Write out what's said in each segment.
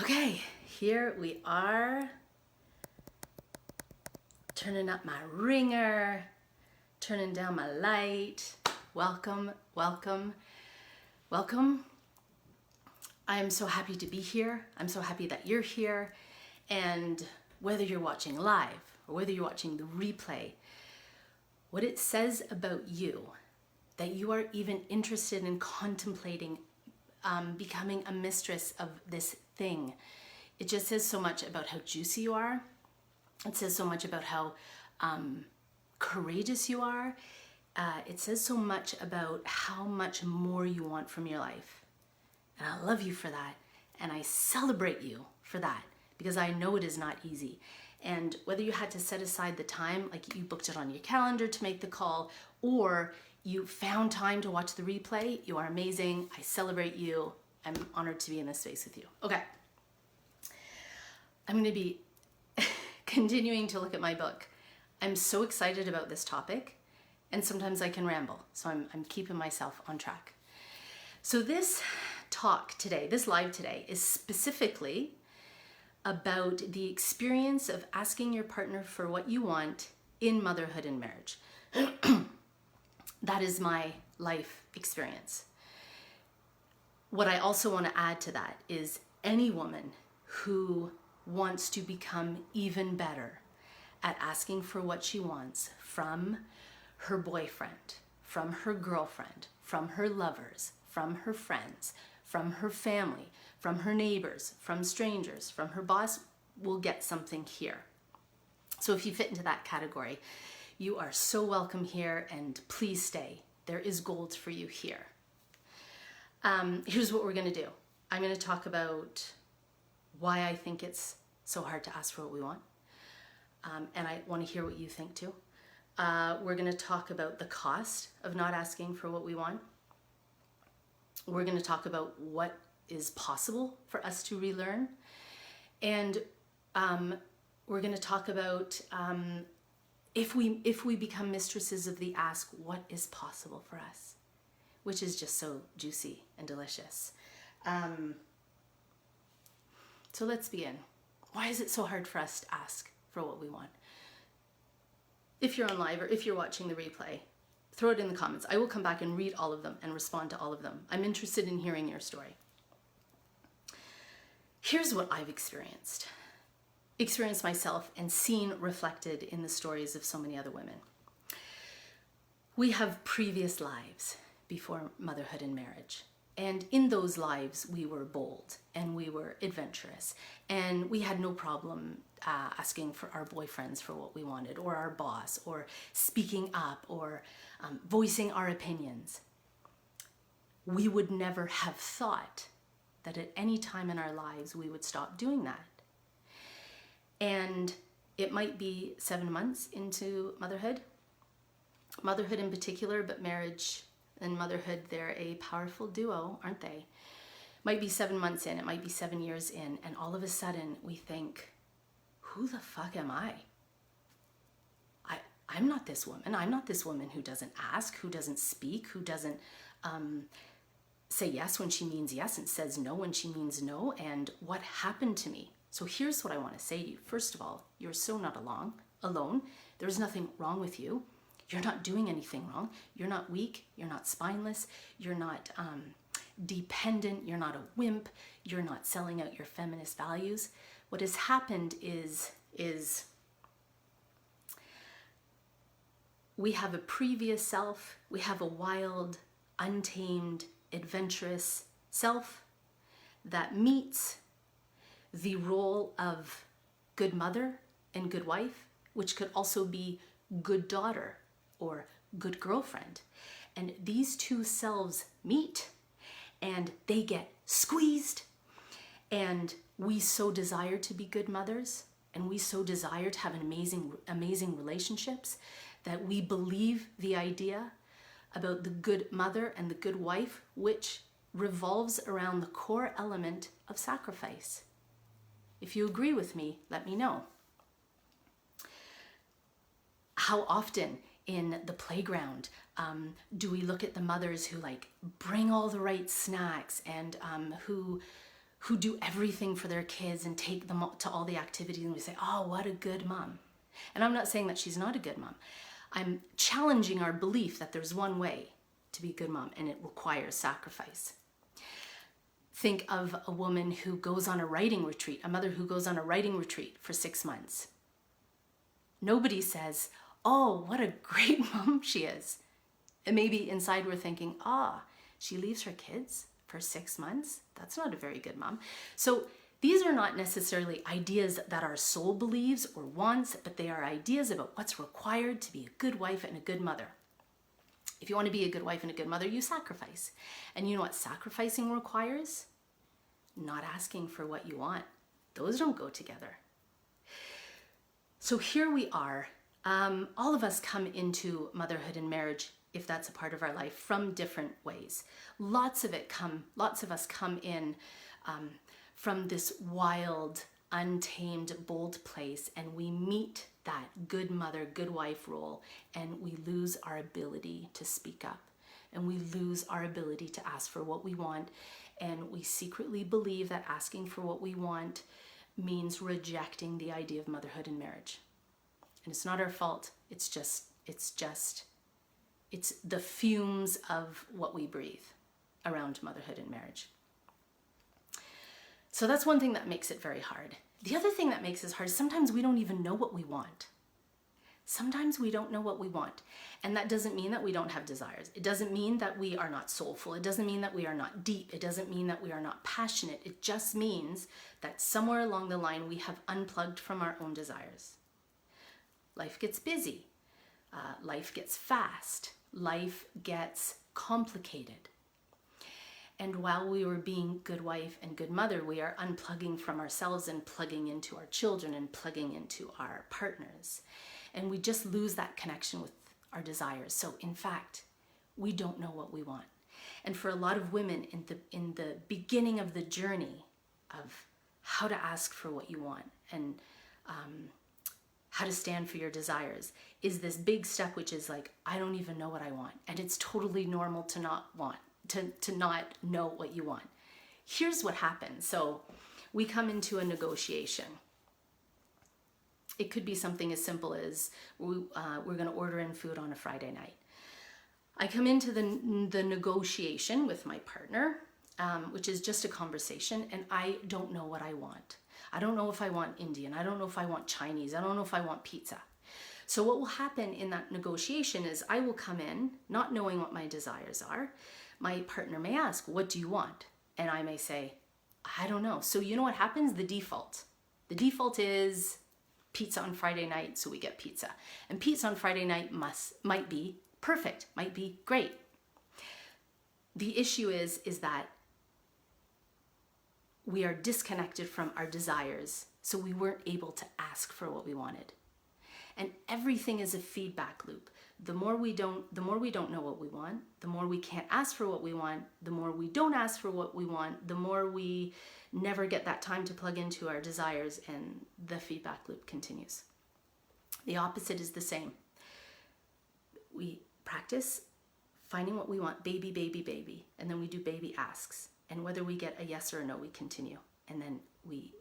Okay, here we are, turning up my ringer, turning down my light. Welcome, welcome, welcome. I am so happy to be here. I'm so happy that you're here. And whether you're watching live or whether you're watching the replay, what it says about you, that you are even interested in contemplating becoming a mistress of this thing. It just says so much about how juicy you are. It says so much about how courageous you are. It says so much about how much more you want from your life. And I love you for that. And I celebrate you for that because I know it is not easy. And whether you had to set aside the time, like you booked it on your calendar to make the call, or you found time to watch the replay, you are amazing. I celebrate you. I'm honored to be in this space with you. Okay. I'm going to be continuing to look at my book. I'm so excited about this topic, and sometimes I can ramble. So I'm keeping myself on track. So this talk today, this live today, is specifically about the experience of asking your partner for what you want in motherhood and marriage. That is my life experience. What I also want to add to that is any woman who wants to become even better at asking for what she wants from her boyfriend, from her girlfriend, from her lovers, from her friends, from her family, from her neighbors, from strangers, from her boss, will get something here. So if you fit into that category, you are so welcome here, and please stay. There is gold for you here. Here's what we're going to do. I'm going to talk about why I think it's so hard to ask for what we want. And I want to hear what you think too. We're going to talk about the cost of not asking for what we want. We're going to talk about what is possible for us to relearn. And we're going to talk about if we become mistresses of the ask, what is possible for us, which is just so juicy and delicious. So let's begin. Why is it so hard for us to ask for what we want? If you're on live or if you're watching the replay, throw it in the comments. I will come back and read all of them and respond to all of them. I'm interested in hearing your story. Here's what I've experienced myself and seen reflected in the stories of so many other women. We have previous lives before motherhood and marriage. And in those lives, we were bold and we were adventurous, and we had no problem asking for our boyfriends for what we wanted, or our boss, or speaking up, or voicing our opinions. We would never have thought that at any time in our lives we would stop doing that. And it might be 7 months into motherhood in particular, but marriage and motherhood, they're a powerful duo, aren't they? Might be 7 months in, it might be 7 years in, and all of a sudden we think, who the fuck am I? I'm not this woman. I'm not this woman who doesn't ask, who doesn't speak, who doesn't say yes when she means yes and says no when she means no. And what happened to me? So here's what I want to say to you. First of all, you're so not alone. There's nothing wrong with you. You're not doing anything wrong. You're not weak. You're not spineless. You're not dependent. You're not a wimp. You're not selling out your feminist values. What has happened is we have a previous self. We have a wild, untamed, adventurous self that meets the role of good mother and good wife, which could also be good daughter or good girlfriend. And these two selves meet and they get squeezed, and we so desire to be good mothers, and we so desire to have an amazing relationships, that we believe the idea about the good mother and the good wife, which revolves around the core element of sacrifice. If you agree with me, let me know. How often in the playground do we look at the mothers who like bring all the right snacks and who who do everything for their kids and take them to all the activities, and we say, oh, what a good mom. And I'm not saying that she's not a good mom. I'm challenging our belief that there's one way to be a good mom, and it requires sacrifice. Think of a woman who goes on a writing retreat, a mother who goes on a writing retreat for 6 months. Nobody says, oh, what a great mom she is. And maybe inside we're thinking, she leaves her kids for 6 months? That's not a very good mom. So these are not necessarily ideas that our soul believes or wants, but they are ideas about what's required to be a good wife and a good mother. If you want to be a good wife and a good mother, you sacrifice. And you know what sacrificing requires? Not asking for what you want. Those don't go together. So here we are. All of us come into motherhood and marriage, if that's a part of our life, from different ways. Lots of us come in from this wild, untamed, bold place, and we meet that good mother, good wife role, and we lose our ability to speak up, and we lose our ability to ask for what we want, and we secretly believe that asking for what we want means rejecting the idea of motherhood and marriage. And it's not our fault. It's the fumes of what we breathe around motherhood and marriage. So that's one thing that makes it very hard. The other thing that makes it hard is sometimes we don't even know what we want. Sometimes we don't know what we want. And that doesn't mean that we don't have desires. It doesn't mean that we are not soulful. It doesn't mean that we are not deep. It doesn't mean that we are not passionate. It just means that somewhere along the line we have unplugged from our own desires. Life gets busy. Life gets fast. Life gets complicated. And while we were being good wife and good mother, we are unplugging from ourselves and plugging into our children and plugging into our partners. And we just lose that connection with our desires. So in fact, we don't know what we want. And for a lot of women in the beginning of the journey of how to ask for what you want and how to stand for your desires is this big step, which is like, I don't even know what I want. And it's totally normal to not want, to not know what you want. Here's what happens. So we come into a negotiation. It could be something as simple as we're going to order in food on a Friday night. I come into the negotiation with my partner, which is just a conversation, and I don't know what I want. I don't know if I want Indian. I don't know if I want Chinese. I don't know if I want pizza. So what will happen in that negotiation is I will come in not knowing what my desires are. My partner may ask, what do you want? And I may say, I don't know. So you know what happens? The default is pizza on Friday night, so we get pizza. And pizza on Friday night might be perfect, might be great. The issue is that we are disconnected from our desires, so we weren't able to ask for what we wanted. And everything is a feedback loop. The more we don't know what we want, the more we can't ask for what we want, the more we don't ask for what we want, the more we never get that time to plug into our desires, and the feedback loop continues. The opposite is the same. We practice finding what we want, baby, baby, baby, and then we do baby asks. And whether we get a yes or a no, we continue. And then we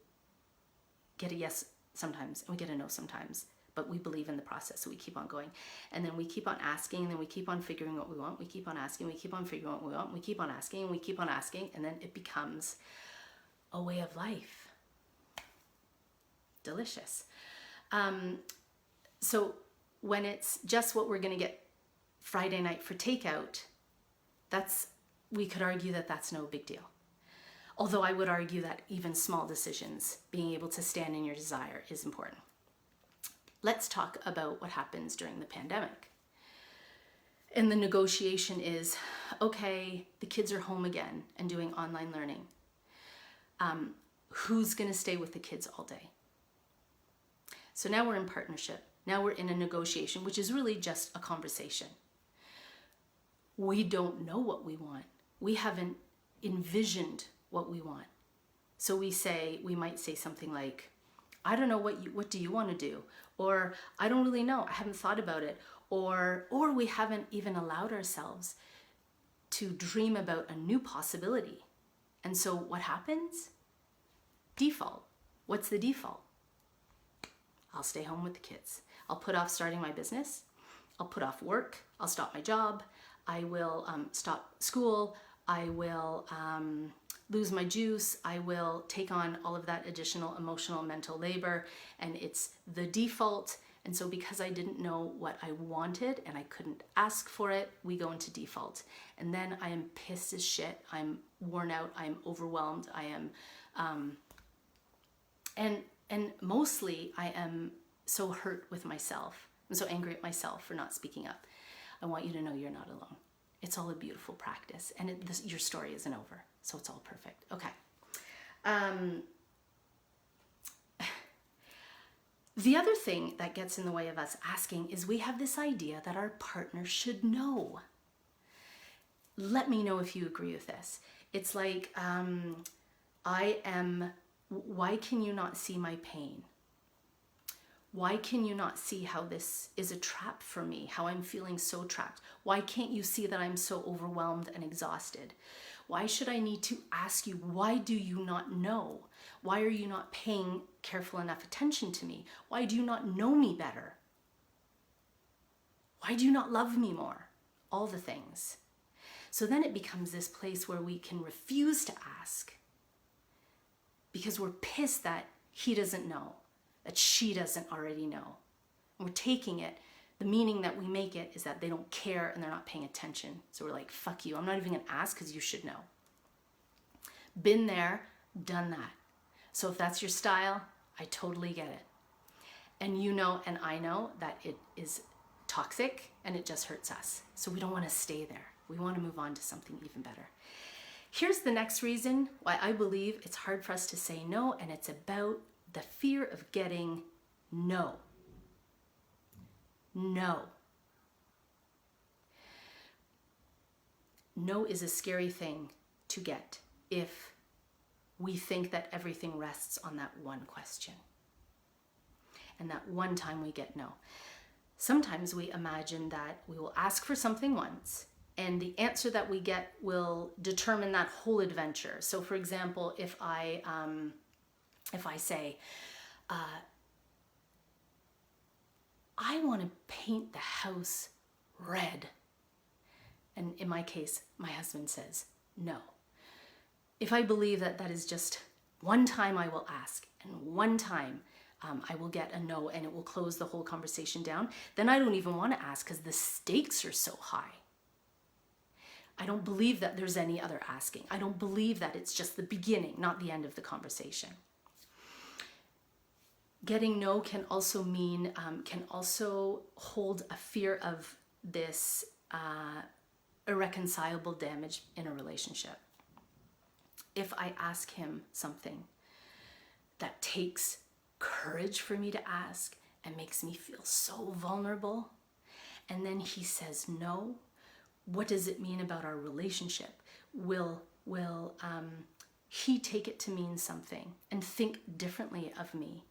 get a yes sometimes, and we get a no sometimes. But we believe in the process, so we keep on going. And then we keep on asking, and then we keep on figuring what we want. We keep on asking, we keep on figuring what we want. We keep on asking, and we keep on asking, and then it becomes a way of life. Delicious. So when it's just what we're going to get Friday night for takeout, we could argue that that's no big deal. Although I would argue that even small decisions, being able to stand in your desire, is important. Let's talk about what happens during the pandemic. And the negotiation is, okay, the kids are home again and doing online learning. Who's going to stay with the kids all day? So now we're in partnership. Now we're in a negotiation, which is really just a conversation. We don't know what we want. We haven't envisioned what we want. So we might say something like, I don't know what do you want to do? Or I don't really know. I haven't thought about it. Or we haven't even allowed ourselves to dream about a new possibility. And so what happens? default. What's the default? I'll stay home with the kids. I'll put off starting my business. I'll put off work. I'll stop my job. I will stop school. I will lose my juice. I will take on all of that additional emotional, mental labor, and it's the default. And so because I didn't know what I wanted and I couldn't ask for it, we go into default. And then I am pissed as shit. I'm worn out. I'm overwhelmed. I am, and mostly I am so hurt with myself. I'm so angry at myself for not speaking up. I want you to know you're not alone. It's all a beautiful practice, and your story isn't over, so it's all perfect. Okay. The other thing that gets in the way of us asking is we have this idea that our partner should know. Let me know if you agree with this. It's like, why can you not see my pain? Why can you not see how this is a trap for me, how I'm feeling so trapped? Why can't you see that I'm so overwhelmed and exhausted? Why should I need to ask you, why do you not know? Why are you not paying careful enough attention to me? Why do you not know me better? Why do you not love me more? All the things. So then it becomes this place where we can refuse to ask because we're pissed that he doesn't know, that she doesn't already know. And we're taking it, the meaning that we make it is that they don't care and they're not paying attention. So we're like, fuck you, I'm not even gonna ask because you should know. Been there, done that. So if that's your style, I totally get it. And you know, and I know that it is toxic and it just hurts us. So we don't wanna stay there. We wanna move on to something even better. Here's the next reason why I believe it's hard for us to say no, and it's about the fear of getting no. No. No is a scary thing to get if we think that everything rests on that one question. And that one time we get no. Sometimes we imagine that we will ask for something once and the answer that we get will determine that whole adventure. So for example, if I say, I want to paint the house red. And in my case, my husband says no. If I believe that that is just one time I will ask and one time I will get a no and it will close the whole conversation down, then I don't even want to ask because the stakes are so high. I don't believe that there's any other asking. I don't believe that it's just the beginning, not the end of the conversation. Getting no can also mean, can also hold a fear of this irreconcilable damage in a relationship. If I ask him something that takes courage for me to ask and makes me feel so vulnerable, and then he says no, what does it mean about our relationship? Will he take it to mean something and think differently of me?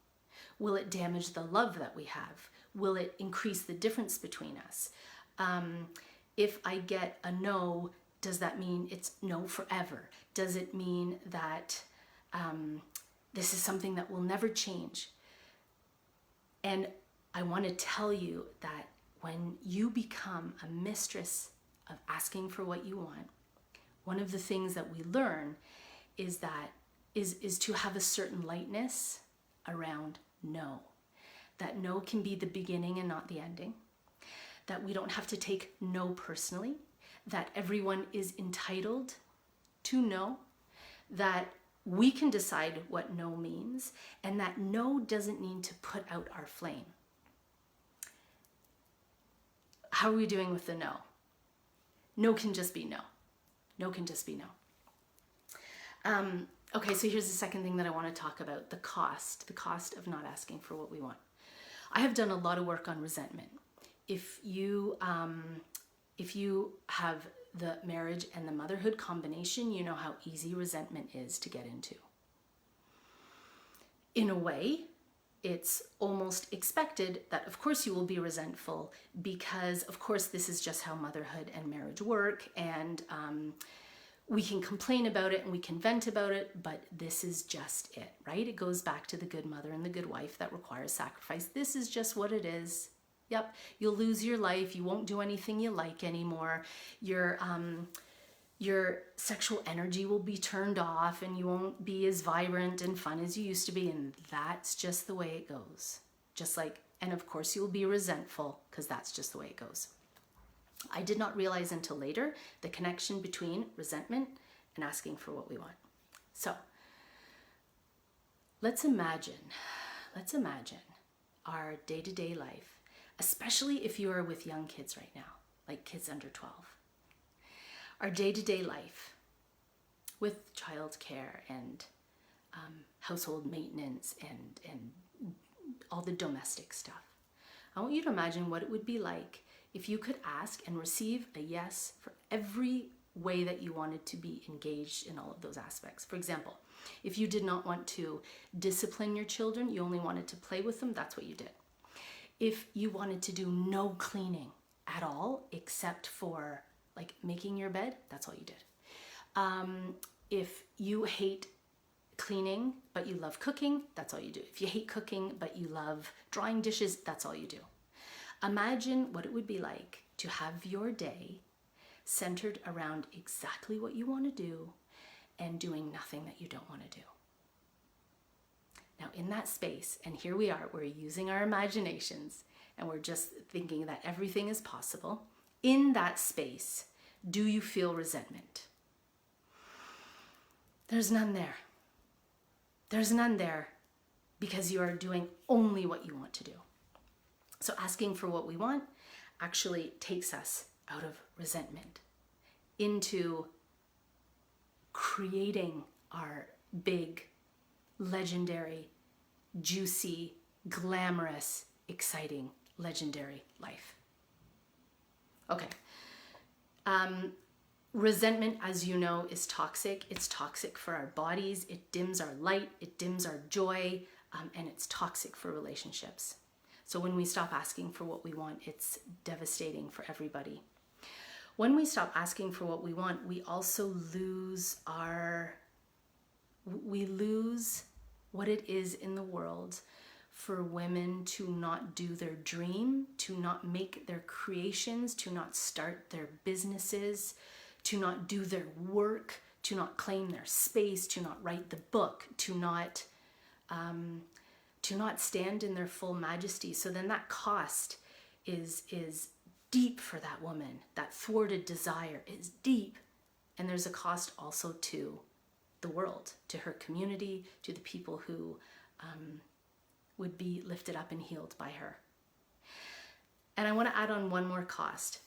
Will it damage the love that we have? Will it increase the difference between us? If I get a no, does that mean it's no forever? Does it mean that this is something that will never change? And I want to tell you that when you become a mistress of asking for what you want, one of the things that we learn is that is to have a certain lightness around no. That no can be the beginning and not the ending. That we don't have to take no personally. That everyone is entitled to no. That we can decide what no means, and that no doesn't need to put out our flame. How are we doing with the no? No can just be no. No can just be no. Okay, so here's the second thing that I want to talk about, the cost of not asking for what we want. I have done a lot of work on resentment. If you have the marriage and the motherhood combination, you know how easy resentment is to get into. In a way, it's almost expected that of course you will be resentful because of course this is just how motherhood and marriage work, and we can complain about it and we can vent about it, but this is just it, right? It goes back to the good mother and the good wife that requires sacrifice. This is just what it is. Yep, you'll lose your life. You won't do anything you like anymore. Your sexual energy will be turned off and you won't be as vibrant and fun as you used to be. And that's just the way it goes. Just like, and of course you'll be resentful because that's just the way it goes. I did not realize until later the connection between resentment and asking for what we want. So let's imagine our day-to-day life, especially if you are with young kids right now, like kids under 12. Our day-to-day life with childcare and household maintenance and all the domestic stuff. I want you to imagine what it would be like if you could ask and receive a yes for every way that you wanted to be engaged in all of those aspects. For example, if you did not want to discipline your children, you only wanted to play with them, that's what you did. If you wanted to do no cleaning at all, except for like making your bed, that's all you did. If you hate cleaning, but you love cooking, that's all you do. If you hate cooking, but you love drying dishes, that's all you do. Imagine what it would be like to have your day centered around exactly what you want to do and doing nothing that you don't want to do. Now in that space, and here we are, we're using our imaginations and we're just thinking that everything is possible. In that space, do you feel resentment? There's none there. There's none there because you are doing only what you want to do. So asking for what we want actually takes us out of resentment into creating our big, legendary, juicy, glamorous, exciting, legendary life. Okay. Resentment, as you know, is toxic. It's toxic for our bodies. It dims our light. It dims our joy. And it's toxic for relationships. So when we stop asking for what we want, it's devastating for everybody. When we stop asking for what we want, we also lose what it is in the world for women to not do their dream, to not make their creations, to not start their businesses, to not do their work, to not claim their space, to not write the book, to not stand in their full majesty. So then that cost is deep for that woman. That thwarted desire is deep. And there's a cost also to the world, to her community, to the people who would be lifted up and healed by her. And I want to add on one more cost.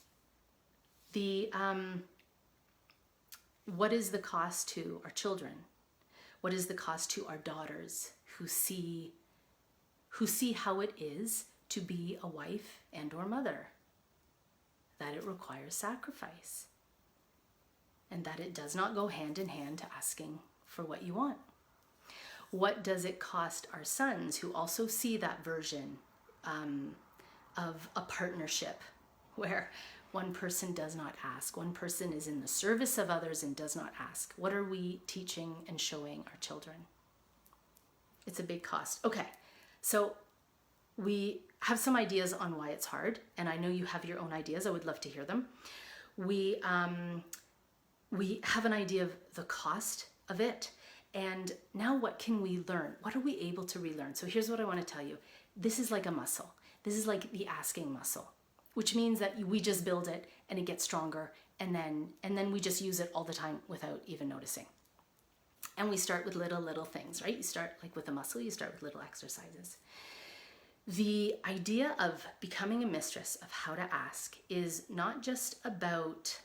What is the cost to our children? What is the cost to our daughters who see how it is to be a wife and or mother? That it requires sacrifice. And that it does not go hand in hand to asking for what you want. What does it cost our sons who also see that version of a partnership where one person does not ask, one person is in the service of others and does not ask? What are we teaching and showing our children? It's a big cost. Okay, so we have some ideas on why it's hard, and I know you have your own ideas. I would love to hear them. We have an idea of the cost of it, and now what can we learn? What are we able to relearn? So here's what I want to tell you. This is like a muscle. This is like the asking muscle, which means that we just build it and it gets stronger, and then we just use it all the time without even noticing. And we start with little things, right? You start like with a muscle, you start with little exercises. The idea of becoming a mistress of how to ask is not just about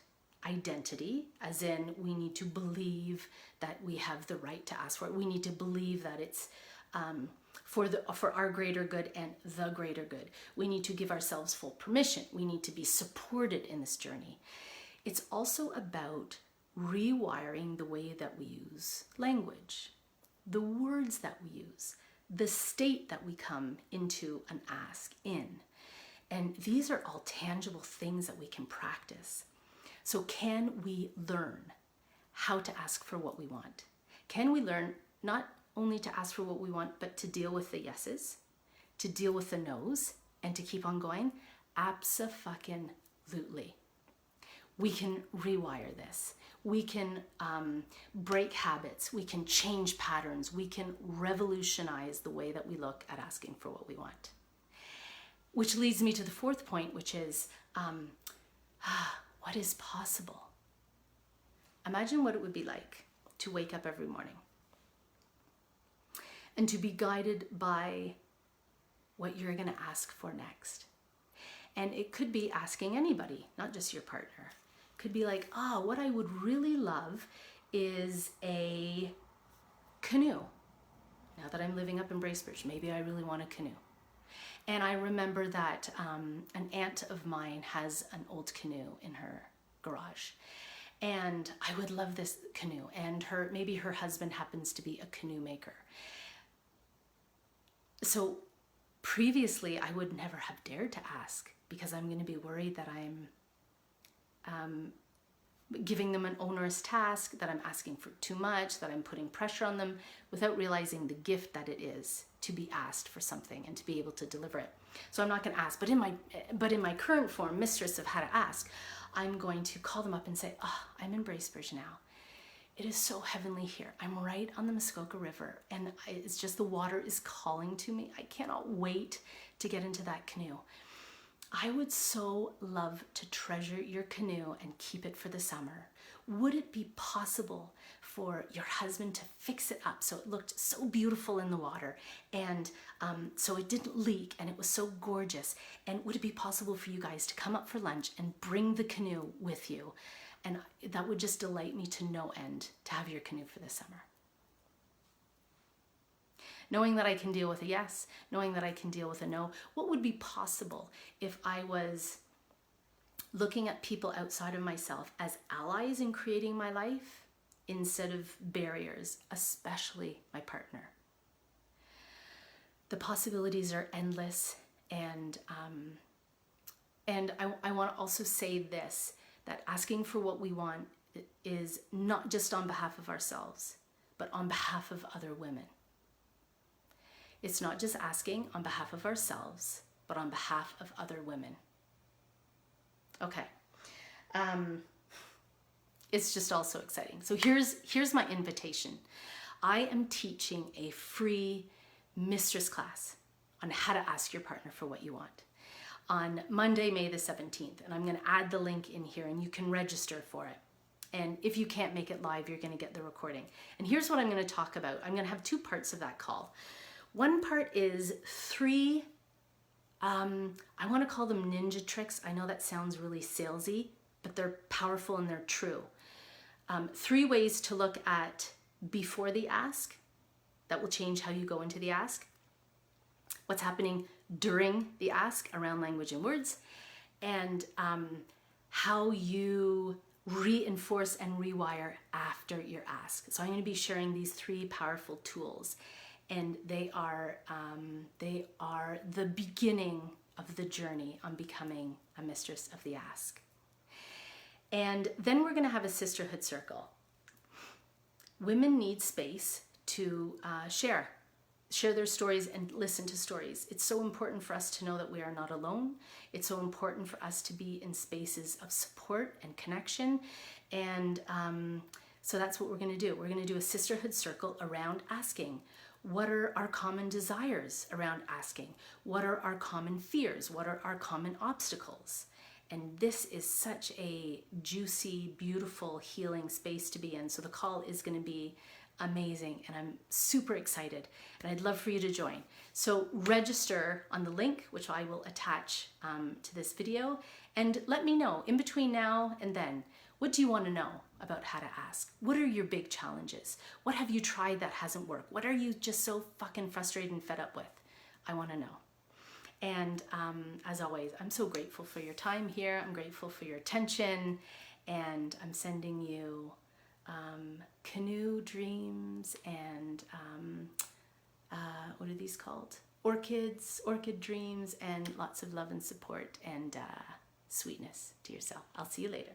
identity, as in we need to believe that we have the right to ask for it. We need to believe that it's for our greater good and the greater good. We need to give ourselves full permission. We need to be supported in this journey. It's also about rewiring the way that we use language, the words that we use, the state that we come into an ask in. And these are all tangible things that we can practice. So can we learn how to ask for what we want? Can we learn not only to ask for what we want, but to deal with the yeses, to deal with the no's, and to keep on going? Abso-fucking-lutely. We can rewire this. We can break habits. We can change patterns. We can revolutionize the way that we look at asking for what we want. Which leads me to the fourth point, which is what is possible? Imagine what it would be like to wake up every morning and to be guided by what you're going to ask for next. And it could be asking anybody, not just your partner. It could be like, what I would really love is a canoe. Now that I'm living up in Bracebridge, maybe I really want a canoe. And I remember that an aunt of mine has an old canoe in her garage. And I would love this canoe. And maybe her husband happens to be a canoe maker. So previously, I would never have dared to ask because I'm going to be worried that I'm giving them an onerous task, that I'm asking for too much, that I'm putting pressure on them without realizing the gift that it is to be asked for something and to be able to deliver it. So I'm not going to ask, but in my current form, mistress of how to ask, I'm going to call them up and say, I'm in Bracebridge now. It is so heavenly here. I'm right on the Muskoka River, and it's just the water is calling to me. I cannot wait to get into that canoe. I would so love to treasure your canoe and keep it for the summer. Would it be possible for your husband to fix it up so it looked so beautiful in the water, and so it didn't leak and it was so gorgeous? And would it be possible for you guys to come up for lunch and bring the canoe with you? And that would just delight me to no end to have your canoe for the summer. Knowing that I can deal with a yes, knowing that I can deal with a no, what would be possible if I was looking at people outside of myself as allies in creating my life instead of barriers, especially my partner? The possibilities are endless, and I want to also say this, that asking for what we want is not just on behalf of ourselves, but on behalf of other women. It's not just asking on behalf of ourselves, but on behalf of other women. Okay. It's just all so exciting. So here's my invitation. I am teaching a free mistress class on how to ask your partner for what you want on Monday, May the 17th. And I'm going to add the link in here and you can register for it. And if you can't make it live, you're going to get the recording. And here's what I'm going to talk about. I'm going to have two parts of that call. One part is three, I want to call them ninja tricks. I know that sounds really salesy, but they're powerful and they're true. 3 ways to look at before the ask that will change how you go into the ask. What's happening during the ask around language and words, and how you reinforce and rewire after your ask. So I'm going to be sharing these 3 powerful tools, and they are the beginning of the journey on becoming a mistress of the ask. And then we're going to have a sisterhood circle. Women need space to share their stories and listen to stories. It's so important for us to know that we are not alone. It's so important for us to be in spaces of support and connection. And so that's what we're going to do. We're going to do a sisterhood circle around asking. What are our common desires around asking? What are our common fears? What are our common obstacles? And this is such a juicy, beautiful, healing space to be in. So the call is going to be amazing, and I'm super excited, and I'd love for you to join. So register on the link, which I will attach to this video, and let me know in between now and then, what do you want to know about how to ask? What are your big challenges? What have you tried that hasn't worked? What are you just so fucking frustrated and fed up with? I want to know. And as always, I'm so grateful for your time here. I'm grateful for your attention, and I'm sending you canoe dreams and what are these called? Orchid dreams, and lots of love and support and sweetness to yourself. I'll see you later.